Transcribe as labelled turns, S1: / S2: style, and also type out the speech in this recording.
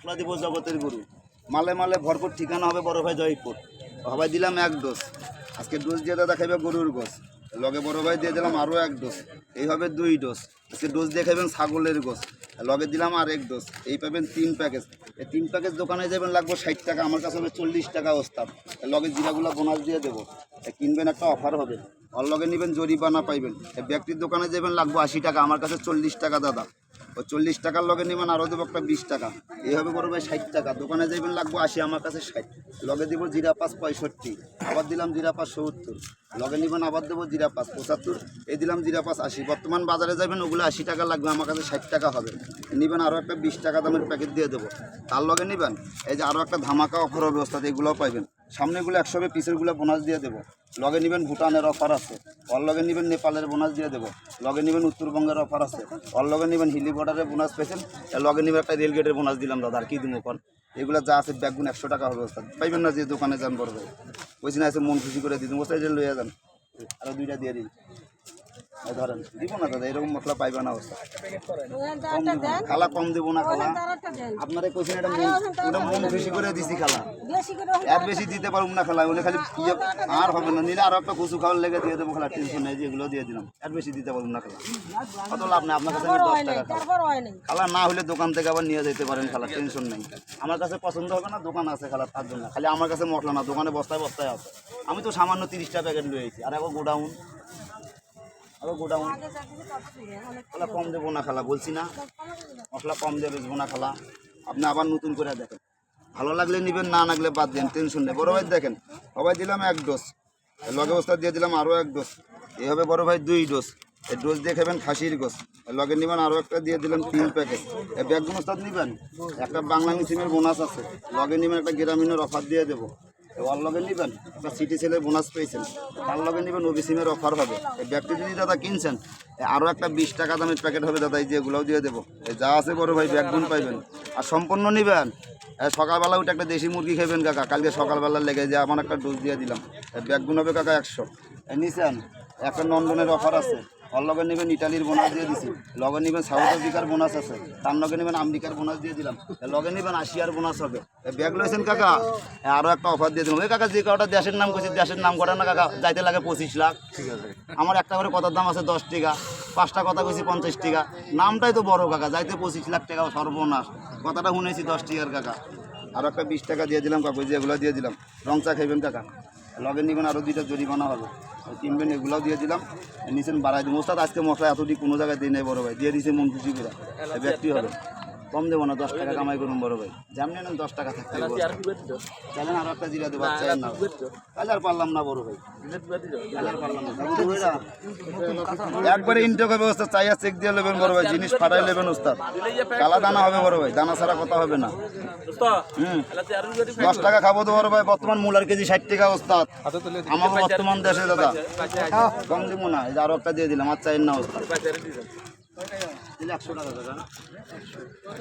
S1: খোলা দিব জগতের গরু মালে মালে ভরপুর ঠিকানা হবে বড় ভাই জয়পুর। সবাই দিলাম এক ডোজ, আজকে ডোজ দিয়ে দাদা খাইবে গরুর গোস, লগে বড় ভাই দিয়ে দিলাম আরও এক ডোজ, এইভাবে 2 ডোজ। আজকে ডোজ দিয়ে খাইবেন ছাগলের গোস, লগে দিলাম আর 1 ডোজ, এই পাবেন 3 প্যাকেজ। এই 3 প্যাকেজ দোকানে যাবেন লাগবে 60 টাকা, আমার কাছে হবে 40 টাকা ওস্তাদ। লগে জিরাগুলা বোনাস দিয়ে দেবো, কিনবেন একটা অফার হবে, আর লগে নেবেন জরিমানা পাইবেন। এই ব্যক্তির দোকানে যাবেন লাগবে 80 টাকা, আমার কাছে 40 টাকা দাদা। ওই 40 টাকার লগে নেবেন আরও দেবো একটা 20 টাকা, এইভাবে বড় ভাই 60 টাকা। দোকানে যাবেন লাগবে 80, আমার কাছে 60, লগে দিব জিরা পাস 65, আবার দিলাম জিরা পাস 70, লগে নেবেন আবার দেবো জিরা পাস 75, এই দিলাম জিরা পাস 80। বর্তমান বাজারে যাবেন ওগুলো 80 টাকা লাগবে, আমার কাছে 60 টাকা হবে। নেবেন আরও একটা 20 টাকা দামের প্যাকেট দিয়ে দেবো, তার লগে নেবেন এই যে আরও একটা ধামাকা অফার হবে ওস্তাদ, এগুলোও পাইবেন। সামনেগুলো 100 পিসেরগুলো বোনাস দিয়ে দেবো, লগে নেবেন ভুটানের অফার আছে, ওর লগে নেবেন নেপালের বোনাস দিয়ে দেবো, লগে নেবেন উত্তরবঙ্গের অফার আছে, ওর লগে নেবেন হিলি বর্ডারের বোনাস পেয়েছেন, লগে নেবেন একটা রেলগেটের বোনাস দিলাম দাদা। আর কি দিব কর, এগুলো যা আছে ব্যাগগুন 100 টাকা হবে ওস্তাদ, পাইবেন না যে দোকানে যান বড় ভাই, ওই জন্য আছে মন খুশি করে দিন ওস্তাদ, লইয়া যান আরও 2টা দিয়ে দিন। ধরেন দিব না দাদা, এরকম মশলা পাইবে না অবস্থা, খালা কম দেবো না খালা, আপনারা কইছেন এটা মন খুশি করে দিছি খালা, এর বেশি দিতে পারবো না খালা, ওগুলো খালি আর হবে না, নিলে আরো একটা কচু খাওয়ার লেগে দিয়ে দেবো খালা, টেনশন নেই, যেগুলো দিয়ে দিলাম এর বেশি দিতে পারবো না খালা, কত লাভ নেই আপনার কাছে 10 টাকা খালা, না হলে দোকান থেকে আবার নিয়ে যেতে পারেন খালা, টেনশন নেই। আমার কাছে পছন্দ হবে না, দোকান আছে খালা, তার জন্য খালি আমার কাছে মশলা না, দোকানে বস্তায় বস্তায় আছে, আমি তো সামান্য 30টা প্যাকেট লয়ে আইছি, আর এখন গোডাউন খালা কম দেবো না খালা, বলছি না মশলা কম দিয়ে বেচবো না খালা, আপনি আবার নতুন করে দেখেন, ভালো লাগলে নেবেন, না লাগলে বাদ দেন, টেনশন নেই। বড় ভাই দেখেন সবাই দিলাম 1 ডোজ, লগে বস্তা দিয়ে দিলাম আরও 1 ডোজ, এইভাবে বড় ভাই 2 ডোজ। এই ডোজ দিয়ে খাবেন খাসির গোস, লগে নেবেন আরও একটা দিয়ে দিলাম 3 প্যাকেট। এই ব্যাগগুলো ওস্তাদ নেবেন, একটা বাংলা মিসিমের বোনাস আছে, লগে নেবেন একটা গ্রামীণের অফার দিয়ে দেবো, ওর লগে নেবেন একটা সিটি সেলের বোনাস পেয়েছেন, তার লগে নেবেন ওবি সিমের অফার হবে। এই ব্যাগটি যদি দাদা কিনছেন আরও একটা 20 টাকা দামের প্যাকেট হবে দাদা, এই যে এগুলোও দিয়ে দেবো, যা আছে বড় ভাই ব্যাগগুন পাইবেন। আর সম্পূর্ণ নেবেন, সকালবেলা উঠে একটা দেশি মুরগি খাবেন কাকা, কালকে সকালবেলা লেগে যে আমার একটা ডোজ দিয়ে দিলাম, ব্যাগগুন হবে কাকা 100। নিছেন একটা নন্দনের অফার আছে, ওর লগে নেবেন ইটালির বোনাস দিয়ে দিছি, লগে নেবেন সাউথ আফ্রিকার বোনাস আছে, তার লগে নেবেন আমেরিকার বোনাস দিয়ে দিলাম, লগে নেবেন আসিয়ার বোনাস হবে। ব্যাগ লইছেন কাকা আরও একটা অফার দিয়ে দিলাম। ওই কাকা যে কটা দেশের নাম করছি, দেশের নাম করেন না কাকা, যাইতে লাগে 25 লাখ, ঠিক আছে আমার একটা করে কথার দাম আছে 10 টাকা, 5টা কথা কইছি 50 টাকা, নামটাই তো বড় কাকা, যাইতে 25 লাখ টাকা সর্বনাশ, কথাটা শুনেছি 10 টাকার কাকা। আরও একটা 20 টাকা দিয়ে দিলাম কাকু, যে এগুলো দিয়ে দিলাম, রং চা খাইবেন কাকা, লগে নেবেন আরও 2টা জরিমানা হবে, কিনবেন, এগুলোও দিয়ে দিলাম। নিচেন বাড়াই দিব ওস্তাদ, আজকে মশলা এতটি কোনো জায়গায় দিয়ে নেই বড় ভাই, দিয়ে দিয়েছে মন খুশি করে, ব্যক্তি হবে কম দেবো না, 10 টাকা কামাই করুন বড় ভাই, যেমনি নেন 10 টাকা থাকতে চাইলেন আরও একটা জিরা দেবো, চাইলেন না তাহলে আর পারলাম না বড় ভাই, একবারে ইনটেকের ব্যবস্থা চাইয়া চেক দিয়ে নেবেন বড় ভাই, জিনিস ফাটাই নেবেন ওস্তাদ, কালা দানা হবে বড় ভাই, দানা ছাড়া কথা হবে না। 10 টাকা খাবো তো বড় ভাই, বর্তমান মূলার কেজি 60 টাকা ওস্তাদ আমাকে বর্তমান দেশে দাদা, কম দিব না, এই যে আরো একটা দিয়ে দিলাম, আর চাইন না ওস্তাদ 100 টাকা দাদা।